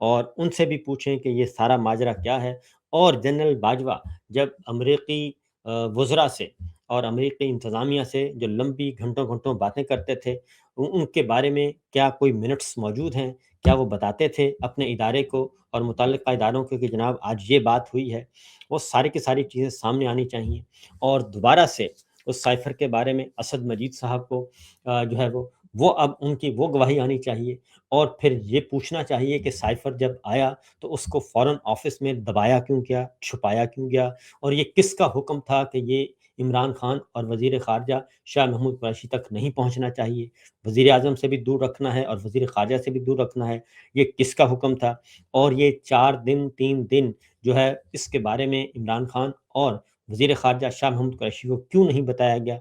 اور ان سے بھی پوچھیں کہ یہ سارا ماجرا کیا ہے۔ اور جنرل باجوہ جب امریکی وزراء سے اور امریکی انتظامیہ سے جو لمبی گھنٹوں گھنٹوں باتیں کرتے تھے، ان کے بارے میں کیا کوئی منٹس موجود ہیں؟ کیا وہ بتاتے تھے اپنے ادارے کو اور متعلقہ اداروں کو کہ جناب آج یہ بات ہوئی ہے؟ وہ ساری کی ساری چیزیں سامنے آنی چاہیے، اور دوبارہ سے اس سائفر کے بارے میں اسد مجید صاحب کو جو ہے وہ اب ان کی وہ گواہی آنی چاہیے، اور پھر یہ پوچھنا چاہیے کہ سائفر جب آیا تو اس کو فوراً آفس میں دبایا کیوں گیا، چھپایا کیوں گیا، اور یہ کس کا حکم تھا کہ یہ عمران خان اور وزیر خارجہ شاہ محمود قریشی تک نہیں پہنچنا چاہیے، وزیر اعظم سے بھی دور رکھنا ہے اور وزیر خارجہ سے بھی دور رکھنا ہے، یہ کس کا حکم تھا؟ اور یہ 4 دن 3 دن جو ہے اس کے بارے میں عمران خان اور وزیر خارجہ شاہ محمود قریشی کو کیوں نہیں بتایا گیا؟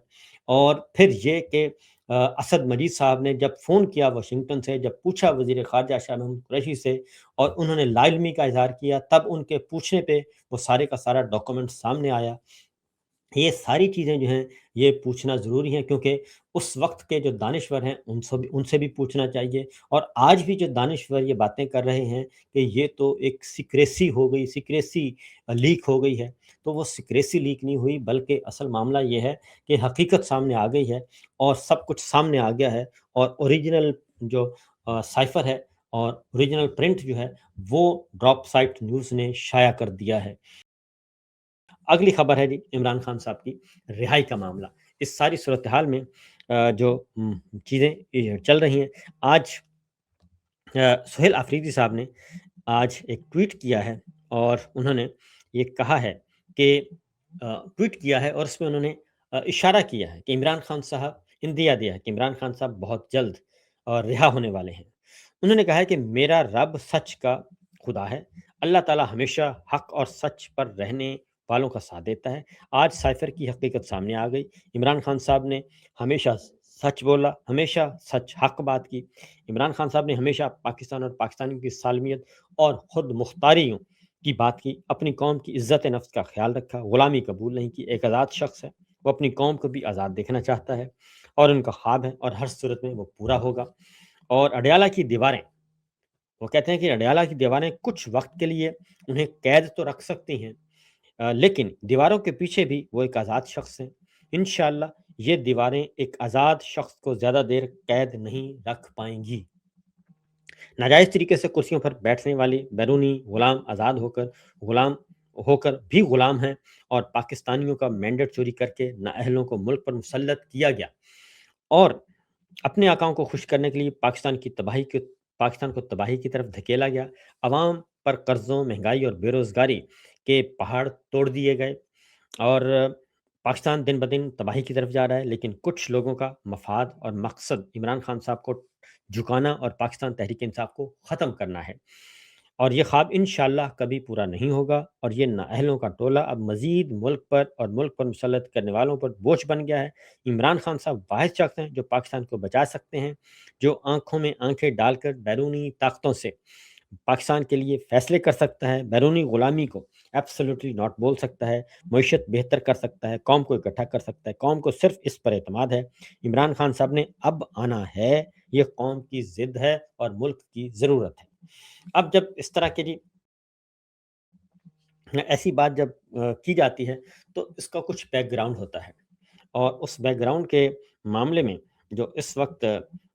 اور پھر یہ کہ اسد مجید صاحب نے جب فون کیا واشنگٹن سے، جب پوچھا وزیر خارجہ شاہ محمود قریشی سے اور انہوں نے لا علمی کا اظہار کیا، تب ان کے پوچھنے پہ وہ سارے کا سارا ڈاکومنٹ سامنے آیا۔ یہ ساری چیزیں جو ہیں یہ پوچھنا ضروری ہیں، کیونکہ اس وقت کے جو دانشور ہیں ان سے بھی پوچھنا چاہیے، اور آج بھی جو دانشور یہ باتیں کر رہے ہیں کہ یہ تو ایک سیکریسی ہو گئی، سیکریسی لیک ہو گئی ہے، تو وہ سیکریسی لیک نہیں ہوئی، بلکہ اصل معاملہ یہ ہے کہ حقیقت سامنے آ گئی ہے اور سب کچھ سامنے آ گیا ہے، اور اوریجنل جو سائفر ہے اور اوریجنل پرنٹ جو ہے وہ ڈراپ سائٹ نیوز نے شائع کر دیا ہے۔ اگلی خبر ہے جی عمران خان صاحب کی رہائی کا معاملہ۔ اس ساری صورتحال میں جو چیزیں چل رہی ہیں، آج سہیل آفریدی صاحب نے آج ایک ٹویٹ کیا ہے، اور انہوں نے یہ کہا ہے کہ ٹویٹ کیا ہے اور اس میں انہوں نے اشارہ کیا ہے کہ عمران خان صاحب اندیا دیا ہے کہ عمران خان صاحب بہت جلد رہا ہونے والے ہیں۔ انہوں نے کہا ہے کہ میرا رب سچ کا خدا ہے، اللہ تعالیٰ ہمیشہ حق اور سچ پر رہنے والوں کا ساتھ دیتا ہے۔ آج سائفر کی حقیقت سامنے آ گئی۔ عمران خان صاحب نے ہمیشہ سچ بولا، ہمیشہ سچ حق بات کی۔ عمران خان صاحب نے ہمیشہ پاکستان اور پاکستانیوں کی سالمیت اور خود مختاریوں کی بات کی، اپنی قوم کی عزت نفس کا خیال رکھا، غلامی قبول نہیں کی۔ ایک آزاد شخص ہے، وہ اپنی قوم کو بھی آزاد دیکھنا چاہتا ہے، اور ان کا خواب ہے اور ہر صورت میں وہ پورا ہوگا۔ اور اڈیالہ کی دیواریں، وہ کہتے ہیں کہ اڈیالہ کی دیواریں کچھ وقت کے لیے انہیں قید تو رکھ سکتی ہیں، لیکن دیواروں کے پیچھے بھی وہ ایک آزاد شخص ہیں۔ انشاءاللہ یہ دیواریں ایک آزاد شخص کو زیادہ دیر قید نہیں رکھ پائیں گی۔ ناجائز طریقے سے کرسیوں پر بیٹھنے والی بیرونی غلام آزاد ہو کر بھی غلام ہیں، اور پاکستانیوں کا مینڈیٹ چوری کر کے نااہلوں کو ملک پر مسلط کیا گیا، اور اپنے آقاؤں کو خوش کرنے کے لیے پاکستان کو تباہی کی طرف دھکیلا گیا۔ عوام پر قرضوں، مہنگائی اور بے روزگاری کے پہاڑ توڑ دیے گئے، اور پاکستان دن بدن تباہی کی طرف جا رہا ہے، لیکن کچھ لوگوں کا مفاد اور مقصد عمران خان صاحب کو جھکانا اور پاکستان تحریک انصاف کو ختم کرنا ہے، اور یہ خواب انشاءاللہ کبھی پورا نہیں ہوگا، اور یہ نااہلوں کا ٹولہ اب مزید ملک پر اور ملک پر مسلط کرنے والوں پر بوجھ بن گیا ہے۔ عمران خان صاحب واحد شخص ہیں جو پاکستان کو بچا سکتے ہیں، جو آنکھوں میں آنکھیں ڈال کر بیرونی طاقتوں سے پاکستان کے لیے فیصلے کر سکتا ہے، بیرونی غلامی کو ایبسلیوٹلی ناٹ بول سکتا ہے، معیشت بہتر کر سکتا ہے، قوم کو اکٹھا کر سکتا ہے۔ قوم کو صرف اس پر اعتماد ہے، عمران خان صاحب نے اب آنا ہے، یہ قوم کی ضد ہے اور ملک کی ضرورت ہے۔ اب جب اس طرح کے جی ایسی بات جب کی جاتی ہے تو اس کا کچھ بیک گراؤنڈ ہوتا ہے، اور اس بیک گراؤنڈ کے معاملے میں جو اس وقت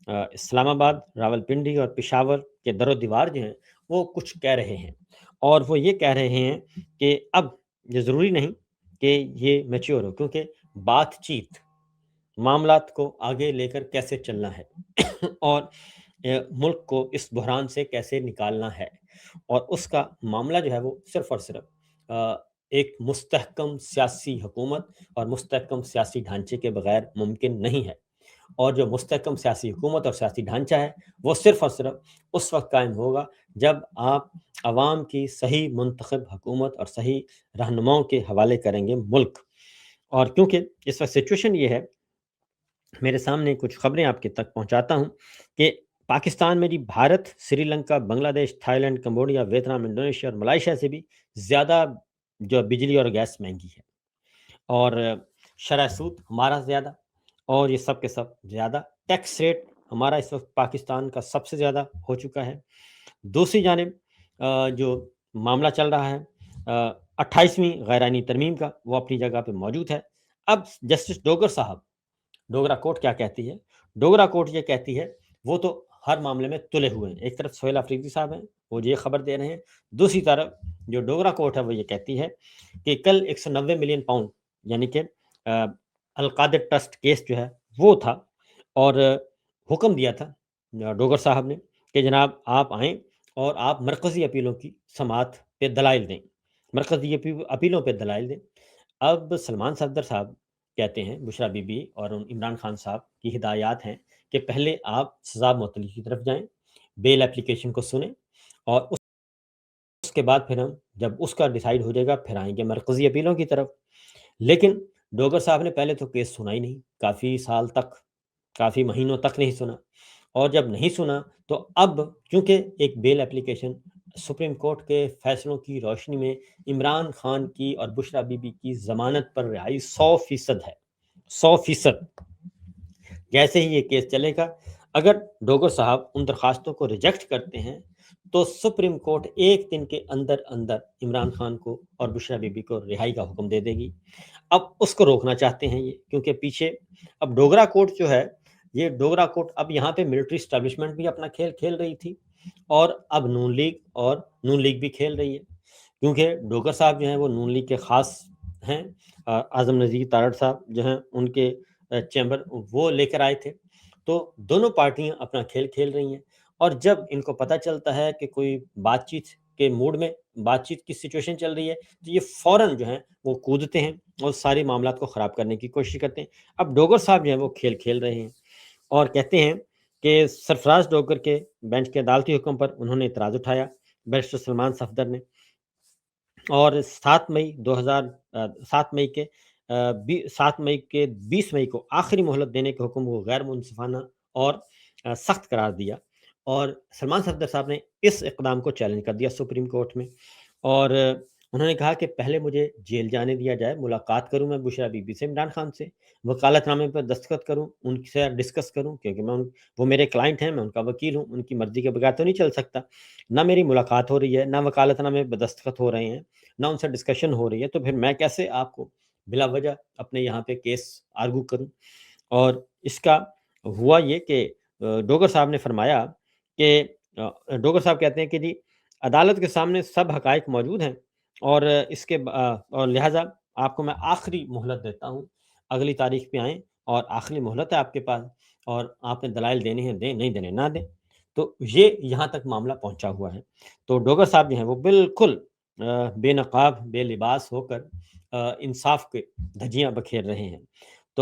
اسلام آباد، راولپنڈی اور پشاور کے در و دیوار جو ہیں وہ کچھ کہہ رہے ہیں، اور وہ یہ کہہ رہے ہیں کہ اب یہ ضروری نہیں کہ یہ میچور ہو، کیونکہ بات چیت معاملات کو آگے لے کر کیسے چلنا ہے اور ملک کو اس بحران سے کیسے نکالنا ہے، اور اس کا معاملہ جو ہے وہ صرف اور صرف ایک مستحکم سیاسی حکومت اور مستحکم سیاسی ڈھانچے کے بغیر ممکن نہیں ہے، اور جو مستحکم سیاسی حکومت اور سیاسی ڈھانچہ ہے وہ صرف اور صرف اس وقت قائم ہوگا جب آپ عوام کی صحیح منتخب حکومت اور صحیح رہنماؤں کے حوالے کریں گے ملک۔ اور کیونکہ اس وقت سچویشن یہ ہے، میرے سامنے کچھ خبریں آپ کے تک پہنچاتا ہوں کہ پاکستان میں جی بھارت، سری Lanka, Bangladesh, Thailand, Cambodia, Vietnam, Indonesia اور ملائیشیا سے بھی زیادہ جو بجلی اور گیس مہنگی ہے، اور شرح سود ہمارا زیادہ، اور یہ سب کے سب زیادہ ٹیکس ریٹ ہمارا اس وقت پاکستان کا سب سے زیادہ ہو چکا ہے۔ دوسری جانب جو معاملہ چل رہا ہے 28ویں غیرآئینی ترمیم کا، وہ اپنی جگہ پہ موجود ہے۔ اب جسٹس ڈوگر صاحب، ڈوگرا کوٹ کیا کہتی ہے؟ ڈوگرا کوٹ یہ کہتی ہے، وہ تو ہر معاملے میں تلے ہوئے ہیں۔ ایک طرف سہیل افریدی صاحب ہیں، وہ یہ خبر دے رہے ہیں، دوسری طرف جو ڈوگرا کوٹ ہے وہ یہ کہتی ہے کہ کل 190 ملین پاؤنڈ یعنی کہ القادر ٹرسٹ کیس جو ہے وہ تھا، اور حکم دیا تھا ڈوگر صاحب نے کہ جناب آپ آئیں اور آپ مرکزی اپیلوں کی سماعت پہ دلائل دیں، مرکزی اپیلوں پہ دلائل دیں۔ اب سلمان صفدر صاحب کہتے ہیں، بشرا بی بی اور عمران خان صاحب کی ہدایات ہیں کہ پہلے آپ سزا معطلی کی طرف جائیں، بیل اپلیکیشن کو سنیں، اور اس کے بعد پھر ہم جب اس کا ڈیسائیڈ ہو جائے گا پھر آئیں گے مرکزی اپیلوں کی طرف۔ لیکن ڈوگر صاحب نے پہلے تو کیس سنا ہی نہیں، کافی سال تک، کافی مہینوں تک نہیں سنا، اور جب نہیں سنا تو اب چونکہ ایک بیل اپلیکیشن سپریم کورٹ کے فیصلوں کی روشنی میں عمران خان کی اور بشرا بی بی کی ضمانت پر رہائی 100% ہے، 100%۔ جیسے ہی یہ کیس چلے گا، اگر ڈوگر صاحب ان درخواستوں کو ریجیکٹ کرتے ہیں تو سپریم کورٹ ایک دن کے اندر اندر عمران خان کو اور بشرا بی بی کو رہائی کا حکم دے دے گی۔ اب اس کو روکنا چاہتے ہیں یہ، کیونکہ پیچھے اب ڈوگرا کورٹ جو ہے، یہ ڈوگرا کورٹ اب یہاں پہ ملٹری اسٹیبلشمنٹ بھی اپنا کھیل کھیل رہی تھی، اور اب نون لیگ بھی کھیل رہی ہے، کیونکہ ڈوگر صاحب جو ہیں وہ نون لیگ کے خاص ہیں، اعظم نذیر تارڑ صاحب جو ہیں ان کے چیمبر وہ لے کر آئے تھے، تو دونوں پارٹیاں اپنا کھیل کھیل رہی ہیں، اور جب ان کو پتہ چلتا ہے کہ کوئی بات چیت کے موڈ میں بات چیت کی سچویشن چل رہی ہے تو یہ فوراً جو ہیں وہ کودتے ہیں اور سارے معاملات کو خراب کرنے کی کوشش کرتے ہیں۔ اب ڈوگر صاحب جو ہیں وہ کھیل کھیل رہے ہیں، اور کہتے ہیں کہ سرفراز ڈوگر کے بینچ کے عدالتی حکم پر انہوں نے اعتراض اٹھایا، بیرسٹر سلمان صفدر نے، اور 7 مئی کے 20 مئی کو آخری مہلت دینے کے حکم کو غیر منصفانہ اور سخت قرار دیا، اور سلمان صفدر صاحب نے اس اقدام کو چیلنج کر دیا سپریم کورٹ میں، اور انہوں نے کہا کہ پہلے مجھے جیل جانے دیا جائے، ملاقات کروں میں بشرا بی بی سے، عمران خان سے، وکالت نامے پر دستخط کروں، ان سے ڈسکس کروں، کیونکہ وہ میرے کلائنٹ ہیں، میں ان کا وکیل ہوں، ان کی مرضی کے بغیر تو نہیں چل سکتا، نہ میری ملاقات ہو رہی ہے، نہ وکالت نامے پر دستخط ہو رہے ہیں، نہ ان سے ڈسکشن ہو رہی ہے، تو پھر میں کیسے آپ کو بلا وجہ اپنے یہاں پہ کیس آرگو کروں۔ اور اس کا ہوا یہ کہ ڈوگر صاحب نے فرمایا کہ ڈوگر صاحب کہتے ہیں کہ جی عدالت کے سامنے سب حقائق موجود ہیں، اور اور لہٰذا آپ کو میں آخری مہلت دیتا ہوں، اگلی تاریخ پہ آئیں، اور آخری مہلت ہے آپ کے پاس، اور آپ نے دلائل دینے ہیں دیں، نہیں دینے نہ دیں۔ تو یہ یہاں تک معاملہ پہنچا ہوا ہے۔ تو ڈوگر صاحب جو ہیں وہ بالکل بے نقاب بے لباس ہو کر انصاف کے دھجیاں بکھیر رہے ہیں۔